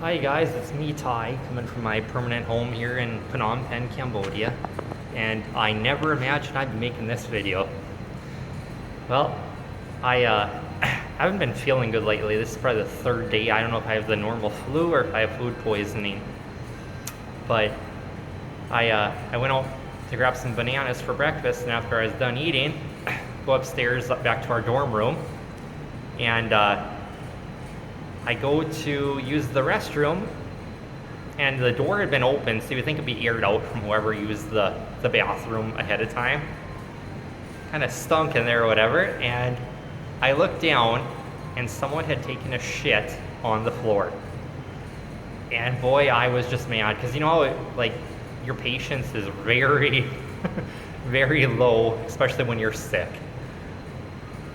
Hi guys, it's me Ty, coming from my permanent home here in Phnom Penh, Cambodia, and I never imagined I'd be making this video. Well, I haven't been feeling good lately. This is probably the third day. I don't know if I have the normal flu or if I have food poisoning, but I went out to grab some bananas for breakfast, and after I was done eating, go upstairs back to our dorm room, and I go to use the restroom, and the door had been open, so you would think it'd be aired out from whoever used the bathroom ahead of time. Kind of stunk in there or whatever, and I looked down, and someone had taken a shit on the floor. And boy, I was just mad, because like, your patience is very, very low, especially when you're sick.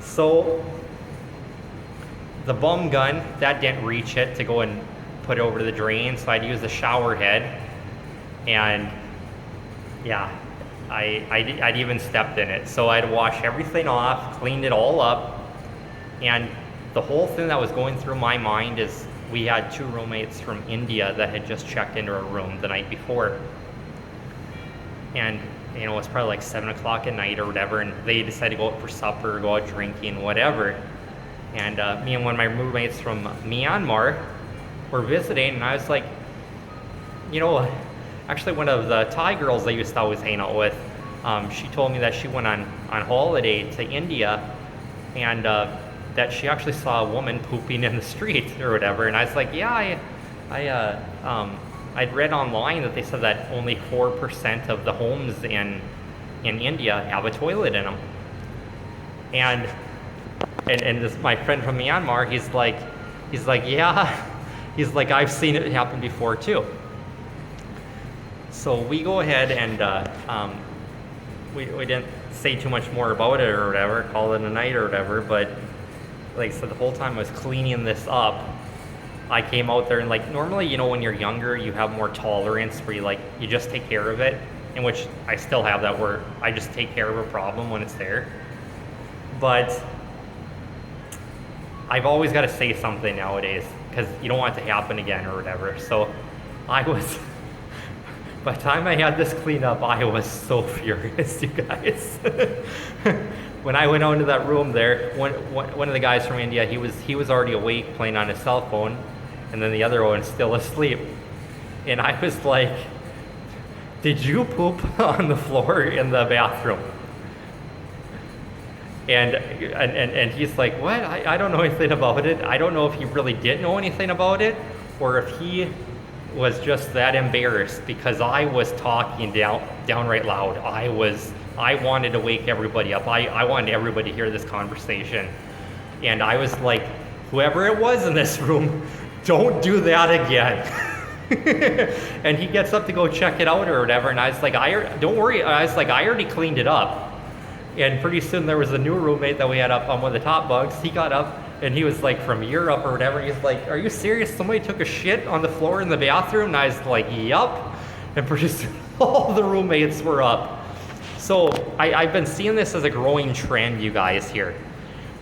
So the bum gun, that didn't reach it to go and put it over to the drain, so I'd use the shower head, and yeah, I'd even stepped in it. So I'd wash everything off, cleaned it all up, and the whole thing that was going through my mind is we had two roommates from India that had just checked into our room the night before. And it was probably like 7 o'clock at night or whatever, and they decided to go out for supper, go out drinking, whatever. And me and one of my roommates from Myanmar were visiting, and I was like, actually one of the Thai girls I used to always hang out with, she told me that she went on holiday to India, and that she actually saw a woman pooping in the street or whatever. And I was like, yeah, I'd read online that they said that only 4% of the homes in India have a toilet in them. And this, my friend from Myanmar, he's like, yeah, he's like, I've seen it happen before too. So we go ahead and we didn't say too much more about it or whatever, call it a night or whatever. But like I said, the whole time I was cleaning this up, I came out there, and like normally, when you're younger, you have more tolerance where you just take care of it, in which I still have that, where I just take care of a problem when it's there. But I've always got to say something nowadays, because you don't want it to happen again or whatever. So by the time I had this cleaned up, I was so furious, you guys. When I went out into that room there, one of the guys from India, he was already awake playing on his cell phone, and then the other one still asleep. And I was like, did you poop on the floor in the bathroom? And he's like, what? I don't know anything about it. I don't know if he really did know anything about it, or if he was just that embarrassed, because I was talking downright loud. I wanted to wake everybody up. I wanted everybody to hear this conversation. And I was like, whoever it was in this room, don't do that again. And he gets up to go check it out or whatever, and I was like, don't worry. I was like, I already cleaned it up. And pretty soon there was a new roommate that we had up on one of the top bunks. He got up, and he was like from Europe or whatever. He's like, are you serious? Somebody took a shit on the floor in the bathroom? And I was like, yup. And pretty soon all the roommates were up. So I've been seeing this as a growing trend, you guys, here.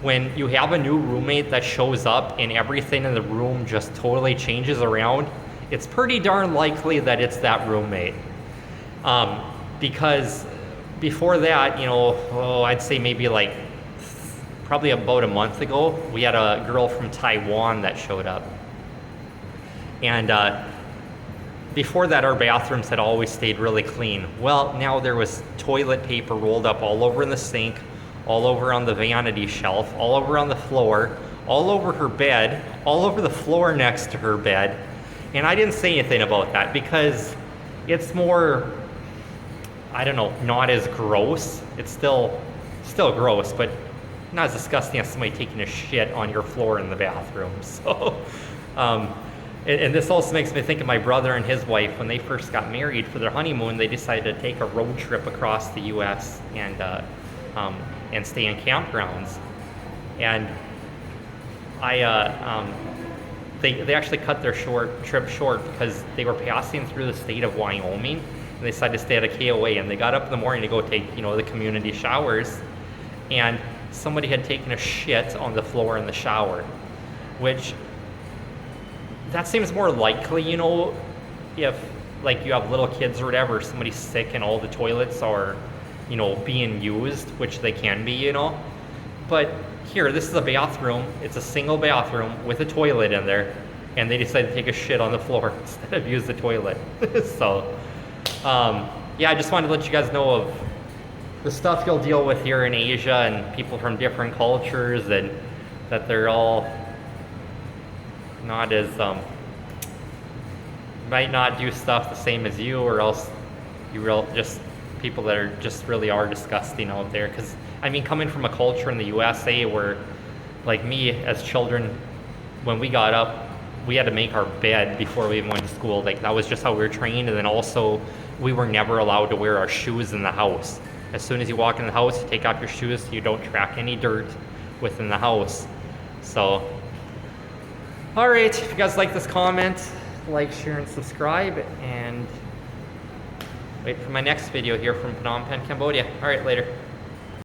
When you have a new roommate that shows up and everything in the room just totally changes around, it's pretty darn likely that it's that roommate. Because before that, I'd say maybe like probably about a month ago, we had a girl from Taiwan that showed up. And before that, our bathrooms had always stayed really clean. Well, now there was toilet paper rolled up all over in the sink, all over on the vanity shelf, all over on the floor, all over her bed, all over the floor next to her bed. And I didn't say anything about that, because it's more, I don't know, not as gross. It's still gross, but not as disgusting as somebody taking a shit on your floor in the bathroom. So, and this also makes me think of my brother and his wife. When they first got married for their honeymoon, they decided to take a road trip across the U.S. and stay in campgrounds. And they actually cut their trip short because they were passing through the state of Wyoming, and they decided to stay at a KOA. And they got up in the morning to go take the community showers, and somebody had taken a shit on the floor in the shower, which that seems more likely, you know, if like you have little kids or whatever, somebody's sick and all the toilets are, you know, being used, which they can be, you know. But here, this is a bathroom. It's a single bathroom with a toilet in there, and they decided to take a shit on the floor instead of use the toilet. So, yeah, I just wanted to let you guys know of the stuff you'll deal with here in Asia and people from different cultures, and that they're all not as, might not do stuff the same as you, or else just people that are just really are disgusting out there. Because I mean, coming from a culture in the USA where, like me, as children, when we got up, we had to make our bed before we even went to school. Like that was just how we were trained. And then also, we were never allowed to wear our shoes in the house. As soon as you walk in the house, you take off your shoes so you don't track any dirt within the house. So, all right, if you guys like this comment, like, share, and subscribe, and wait for my next video here from Phnom Penh, Cambodia. All right, later.